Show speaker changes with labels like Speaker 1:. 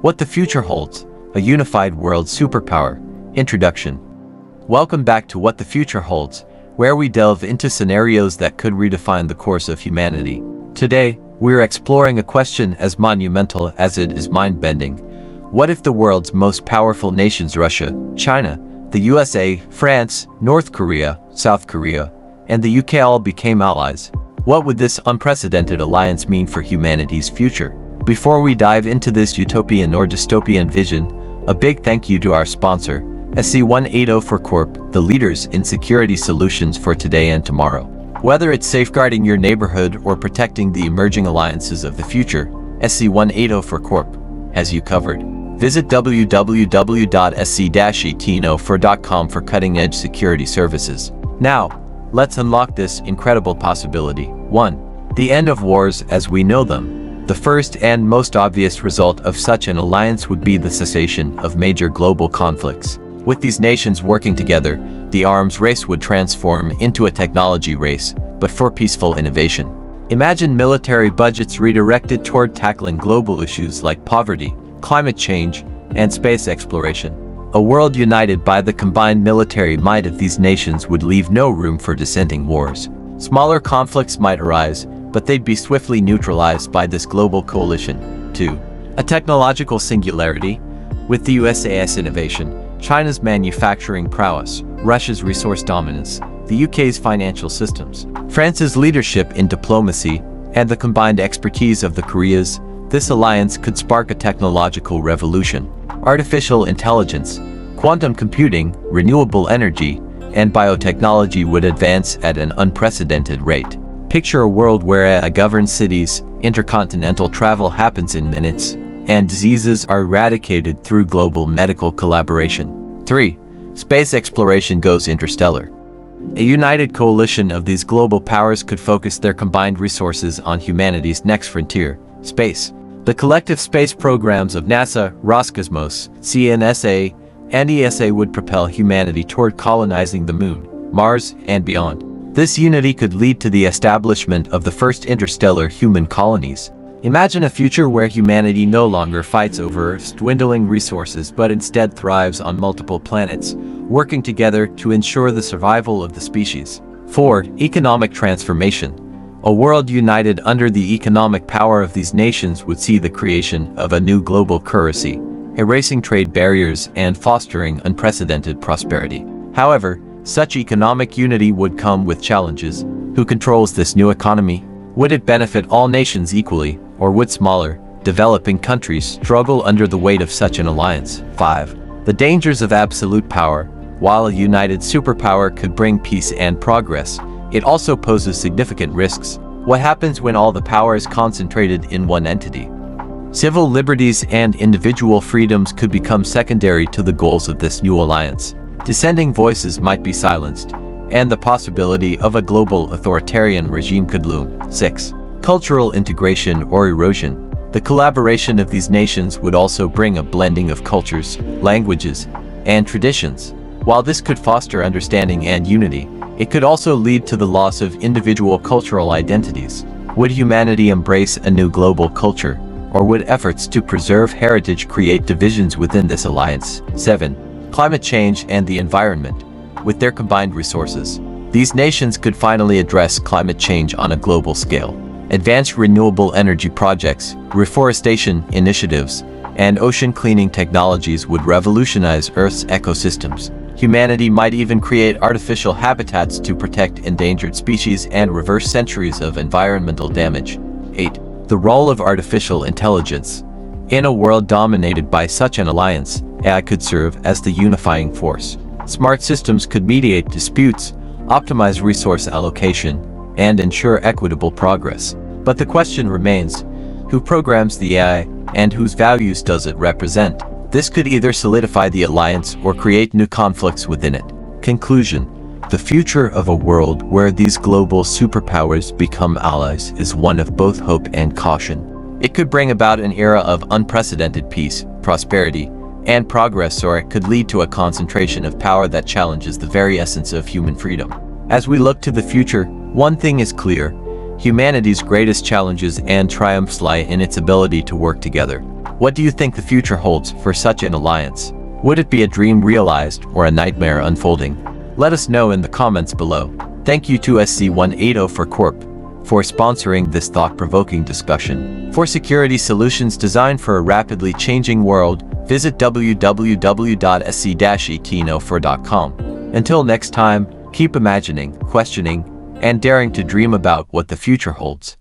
Speaker 1: What the future holds, a unified world superpower. Introduction. Welcome back to What the Future Holds, where we delve into scenarios that could redefine the course of humanity. Today, we're exploring a question as monumental as it is mind-bending. What if the world's most powerful nations, Russia, China, the USA, France, North Korea, South Korea, and the UK all became allies? What would this unprecedented alliance mean for humanity's future? Before we dive into this utopian or dystopian vision, a big thank you to our sponsor, SC180 the leaders in security solutions for today and tomorrow. Whether it's safeguarding your neighborhood or protecting the emerging alliances of the future, SC180 has you covered. Visit www.sc-1804.com for cutting-edge security services. Now, let's unlock this incredible possibility. 1. The end of wars as we know them. The first and most obvious result of such an alliance would be the cessation of major global conflicts. With these nations working together, the arms race would transform into a technology race, but for peaceful innovation. Imagine military budgets redirected toward tackling global issues like poverty, climate change, and space exploration. A world united by the combined military might of these nations would leave no room for dissenting wars. Smaller conflicts might arise, but they'd be swiftly neutralized by this global coalition. 2. A technological singularity. With the USA's innovation, China's manufacturing prowess, Russia's resource dominance, the UK's financial systems, France's leadership in diplomacy, and the combined expertise of the Koreas, this alliance could spark a technological revolution. Artificial intelligence, quantum computing, renewable energy, and biotechnology would advance at an unprecedented rate. Picture a world where AI governs cities, intercontinental travel happens in minutes, and diseases are eradicated through global medical collaboration. 3. Space exploration goes interstellar. A united coalition of these global powers could focus their combined resources on humanity's next frontier, space. The collective space programs of NASA, Roscosmos, CNSA, and ESA would propel humanity toward colonizing the Moon, Mars, and beyond. This unity could lead to the establishment of the first interstellar human colonies. Imagine a future where humanity no longer fights over Earth's dwindling resources but instead thrives on multiple planets, working together to ensure the survival of the species. 4. Economic transformation. A world united under the economic power of these nations would see the creation of a new global currency, erasing trade barriers and fostering unprecedented prosperity. However, such economic unity would come with challenges. Who controls this new economy? Would it benefit all nations equally, or would smaller, developing countries struggle under the weight of such an alliance? 5. The dangers of absolute power. While a united superpower could bring peace and progress, it also poses significant risks. What happens when all the power is concentrated in one entity? Civil liberties and individual freedoms could become secondary to the goals of this new alliance. Dissenting voices might be silenced, and the possibility of a global authoritarian regime could loom. 6. Cultural integration or erosion. The collaboration of these nations would also bring a blending of cultures, languages, and traditions. While this could foster understanding and unity, it could also lead to the loss of individual cultural identities. Would humanity embrace a new global culture, or would efforts to preserve heritage create divisions within this alliance? 7. Climate change and the environment. With their combined resources, these nations could finally address climate change on a global scale. Advanced renewable energy projects, reforestation initiatives, and ocean cleaning technologies would revolutionize Earth's ecosystems. Humanity might even create artificial habitats to protect endangered species and reverse centuries of environmental damage. 8. The role of artificial intelligence. In a world dominated by such an alliance, AI could serve as the unifying force. Smart systems could mediate disputes, optimize resource allocation, and ensure equitable progress. But the question remains, who programs the AI, and whose values does it represent? This could either solidify the alliance or create new conflicts within it. Conclusion. The future of a world where these global superpowers become allies is one of both hope and caution. It could bring about an era of unprecedented peace, prosperity, and progress, or it could lead to a concentration of power that challenges the very essence of human freedom. As we look to the future, one thing is clear: humanity's greatest challenges and triumphs lie in its ability to work together. What do you think the future holds for such an alliance? Would it be a dream realized or a nightmare unfolding? Let us know in the comments below. Thank you to SC180 for Corp for sponsoring this thought-provoking discussion. For security solutions designed for a rapidly changing world, visit www.sc-1804.com. Until next time, keep imagining, questioning, and daring to dream about what the future holds.